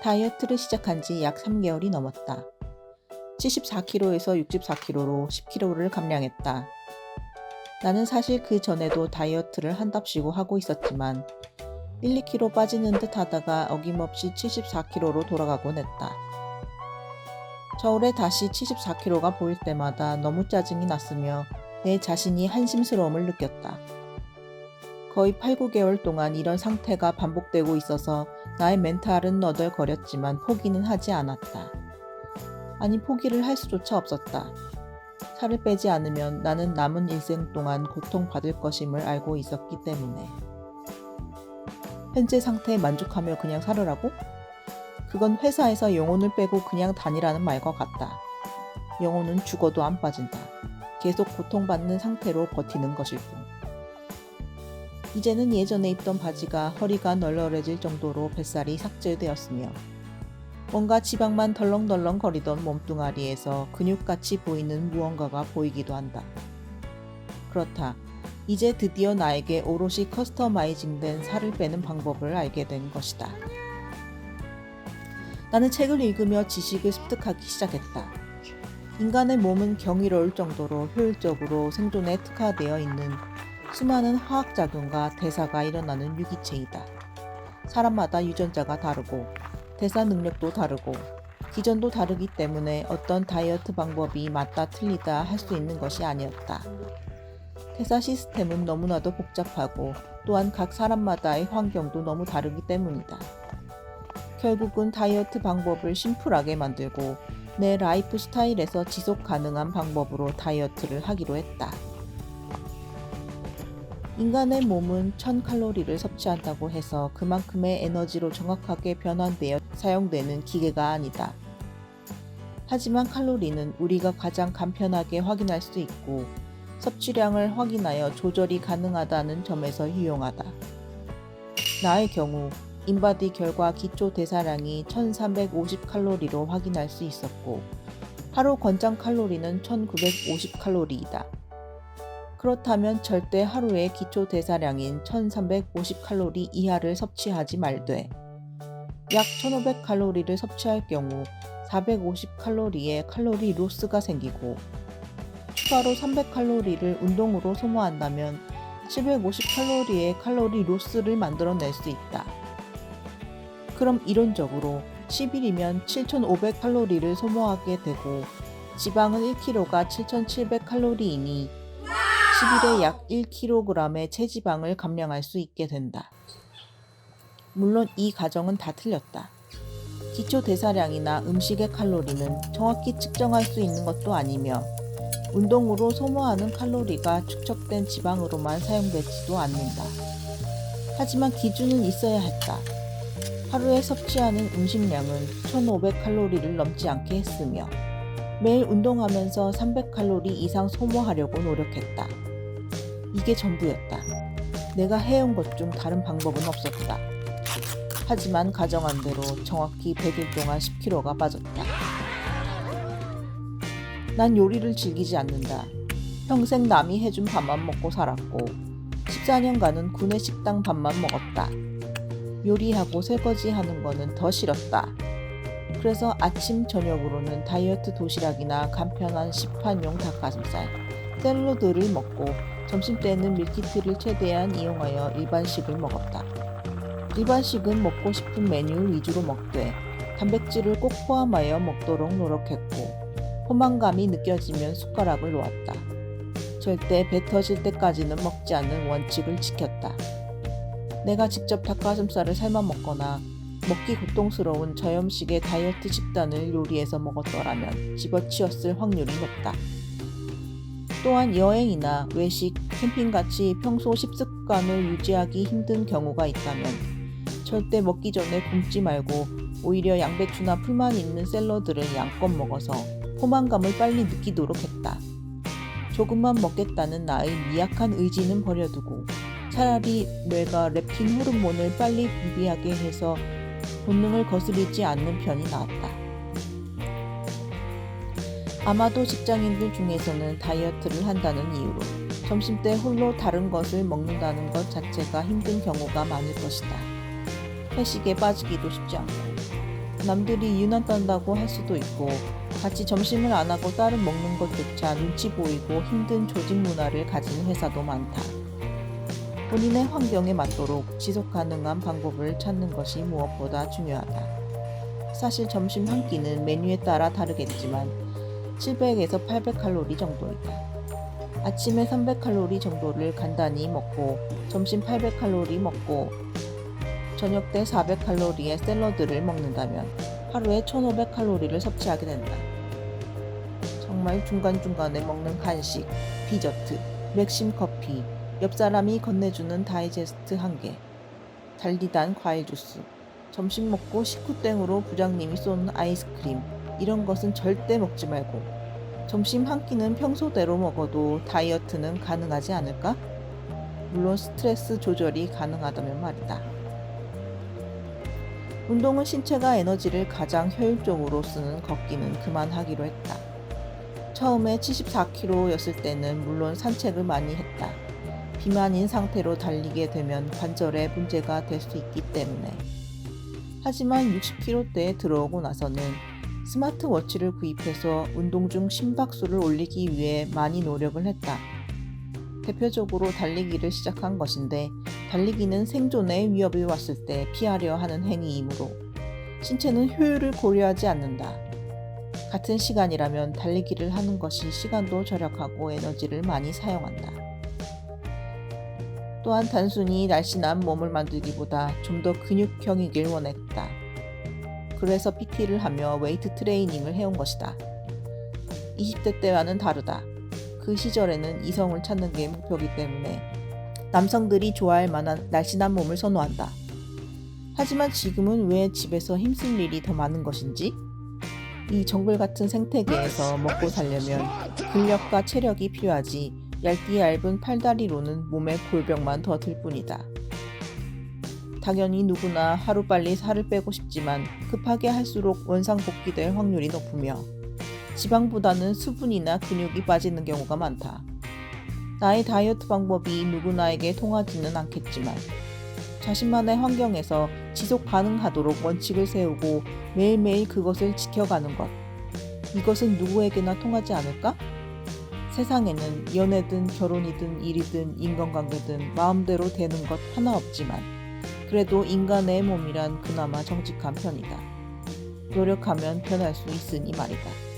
다이어트를 시작한 지 약 3개월이 넘었다. 74kg에서 64kg로 10kg를 감량했다. 나는 사실 그 전에도 다이어트를 한답시고 하고 있었지만 1, 2kg 빠지는 듯 하다가 어김없이 74kg로 돌아가곤 했다. 저울에 다시 74kg가 보일 때마다 너무 짜증이 났으며 내 자신이 한심스러움을 느꼈다. 거의 8, 9개월 동안 이런 상태가 반복되고 있어서 나의 멘탈은 너덜거렸지만 포기는 하지 않았다. 아니, 포기를 할 수조차 없었다. 살을 빼지 않으면 나는 남은 일생 동안 고통받을 것임을 알고 있었기 때문에. 현재 상태에 만족하며 그냥 살으라고? 그건 회사에서 영혼을 빼고 그냥 다니라는 말과 같다. 영혼은 죽어도 안 빠진다. 계속 고통받는 상태로 버티는 것일 뿐. 이제는 예전에 입던 바지가 허리가 널널해질 정도로 뱃살이 삭제되었으며 뭔가 지방만 덜렁덜렁 거리던 몸뚱아리에서 근육같이 보이는 무언가가 보이기도 한다. 그렇다. 이제 드디어 나에게 오롯이 커스터마이징된 살을 빼는 방법을 알게 된 것이다. 나는 책을 읽으며 지식을 습득하기 시작했다. 인간의 몸은 경이로울 정도로 효율적으로 생존에 특화되어 있는 수많은 화학작용과 대사가 일어나는 유기체이다. 사람마다 유전자가 다르고 대사 능력도 다르고 기전도 다르기 때문에 어떤 다이어트 방법이 맞다 틀리다 할 수 있는 것이 아니었다. 대사 시스템은 너무나도 복잡하고 또한 각 사람마다의 환경도 너무 다르기 때문이다. 결국은 다이어트 방법을 심플하게 만들고 내 라이프 스타일에서 지속 가능한 방법으로 다이어트를 하기로 했다. 인간의 몸은 1000칼로리를 섭취한다고 해서 그만큼의 에너지로 정확하게 변환되어 사용되는 기계가 아니다. 하지만 칼로리는 우리가 가장 간편하게 확인할 수 있고 섭취량을 확인하여 조절이 가능하다는 점에서 유용하다. 나의 경우 인바디 결과 기초 대사량이 1350칼로리로 확인할 수 있었고 하루 권장 칼로리는 1950칼로리이다. 그렇다면 절대 하루의 기초 대사량인 1350칼로리 이하를 섭취하지 말되 약 1500칼로리를 섭취할 경우 450칼로리의 칼로리 로스가 생기고 추가로 300칼로리를 운동으로 소모한다면 750칼로리의 칼로리 로스를 만들어낼 수 있다. 그럼 이론적으로 10일이면 7500칼로리를 소모하게 되고 지방은 1kg가 7700칼로리이니 10일에 약 1kg의 체지방을 감량할 수 있게 된다. 물론 이 가정은 다 틀렸다. 기초 대사량이나 음식의 칼로리는 정확히 측정할 수 있는 것도 아니며 운동으로 소모하는 칼로리가 축적된 지방으로만 사용되지도 않는다. 하지만 기준은 있어야 했다. 하루에 섭취하는 음식량은 1500칼로리를 넘지 않게 했으며 매일 운동하면서 300칼로리 이상 소모하려고 노력했다. 이게 전부였다. 내가 해온 것 중 다른 방법은 없었다. 하지만 가정한 대로 정확히 100일 동안 10kg가 빠졌다. 난 요리를 즐기지 않는다. 평생 남이 해준 밥만 먹고 살았고 14년간은 구내 식당 밥만 먹었다. 요리하고 설거지하는 거는 더 싫었다. 그래서 아침 저녁으로는 다이어트 도시락이나 간편한 시판용 닭가슴살, 샐러드를 먹고 점심때는 밀키트를 최대한 이용하여 일반식을 먹었다. 일반식은 먹고 싶은 메뉴 위주로 먹되 단백질을 꼭 포함하여 먹도록 노력했고 포만감이 느껴지면 숟가락을 놓았다. 절대 배 터질 때까지는 먹지 않는 원칙을 지켰다. 내가 직접 닭가슴살을 삶아 먹거나 먹기 고통스러운 저염식의 다이어트 식단을 요리해서 먹었더라면 집어치웠을 확률이 높다. 또한 여행이나 외식, 캠핑같이 평소 식습관을 유지하기 힘든 경우가 있다면 절대 먹기 전에 굶지 말고 오히려 양배추나 풀만 있는 샐러드를 양껏 먹어서 포만감을 빨리 느끼도록 했다. 조금만 먹겠다는 나의 미약한 의지는 버려두고 차라리 뇌가 렙틴 호르몬을 빨리 분비하게 해서 본능을 거스르지 않는 편이 나았다. 아마도 직장인들 중에서는 다이어트를 한다는 이유로 점심때 홀로 다른 것을 먹는다는 것 자체가 힘든 경우가 많을 것이다. 회식에 빠지기도 쉽지 않고 남들이 유난 떤다고 할 수도 있고 같이 점심을 안 하고 따로 먹는 것조차 눈치 보이고 힘든 조직 문화를 가진 회사도 많다. 본인의 환경에 맞도록 지속 가능한 방법을 찾는 것이 무엇보다 중요하다. 사실 점심 한 끼는 메뉴에 따라 다르겠지만 700에서 800칼로리 정도이다. 아침에 300칼로리 정도를 간단히 먹고 점심 800칼로리 먹고 저녁 때 400칼로리의 샐러드를 먹는다면 하루에 1500칼로리를 섭취하게 된다. 정말 중간중간에 먹는 간식, 디저트, 맥심 커피, 옆 사람이 건네주는 다이제스트 한 개, 달디단 과일 주스, 점심 먹고 식후땡으로 부장님이 쏜 아이스크림, 이런 것은 절대 먹지 말고 점심 한 끼는 평소대로 먹어도 다이어트는 가능하지 않을까? 물론 스트레스 조절이 가능하다면 말이다. 운동은 신체가 에너지를 가장 효율적으로 쓰는 걷기는 그만하기로 했다. 처음에 74kg였을 때는 물론 산책을 많이 했다. 비만인 상태로 달리게 되면 관절에 문제가 될 수 있기 때문에. 하지만 60kg대에 들어오고 나서는 스마트워치를 구입해서 운동 중 심박수를 올리기 위해 많이 노력을 했다. 대표적으로 달리기를 시작한 것인데 달리기는 생존의 위협이 왔을 때 피하려 하는 행위이므로 신체는 효율을 고려하지 않는다. 같은 시간이라면 달리기를 하는 것이 시간도 절약하고 에너지를 많이 사용한다. 또한 단순히 날씬한 몸을 만들기보다 좀 더 근육형이길 원했다. 그래서 PT를 하며 웨이트 트레이닝을 해온 것이다. 20대 때와는 다르다. 그 시절에는 이성을 찾는 게 목표이기 때문에 남성들이 좋아할 만한 날씬한 몸을 선호한다. 하지만 지금은 왜 집에서 힘쓸 일이 더 많은 것인지? 이 정글 같은 생태계에서 먹고 살려면 근력과 체력이 필요하지 얇은 팔다리로는 몸에 골병만 더 들 뿐이다. 당연히 누구나 하루빨리 살을 빼고 싶지만 급하게 할수록 원상복귀될 확률이 높으며 지방보다는 수분이나 근육이 빠지는 경우가 많다. 나의 다이어트 방법이 누구나에게 통하지는 않겠지만 자신만의 환경에서 지속 가능하도록 원칙을 세우고 매일매일 그것을 지켜가는 것. 이것은 누구에게나 통하지 않을까? 세상에는 연애든 결혼이든 일이든 인간관계든 마음대로 되는 것 하나 없지만 그래도 인간의 몸이란 그나마 정직한 편이다. 노력하면 변할 수 있으니 말이다.